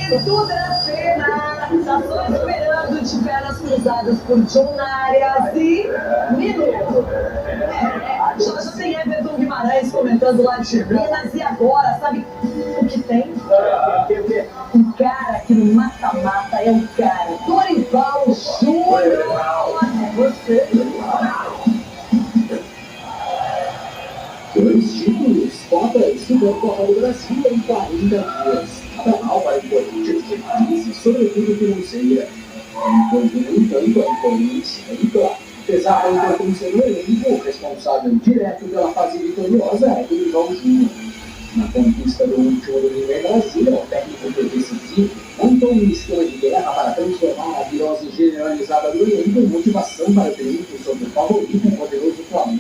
E tudo na cena, estações esperando de pernas cruzadas por John Arias e Minuto. Já tem Everton Guimarães comentando lá de Minas e agora, sabe o que tem? Um cara que no mata-mata é o cara. Dorival Júnior. É você. Dois títulos, Copa Supercopa do Brasil em 40 dias. A mal para o Corinthians de crise, sobretudo financeira. Enquanto, no entanto, a Corinthians é claro. Apesar da importância do elenco, o responsável direto pela fase vitoriosa é Dorival Júnior. Na conquista do último domingo em Brasília, o técnico foi decisivo, montou um esquema de guerra para transformar a virose generalizada do elenco em motivação para o triunfo sobre o favorito e poderoso Flamengo.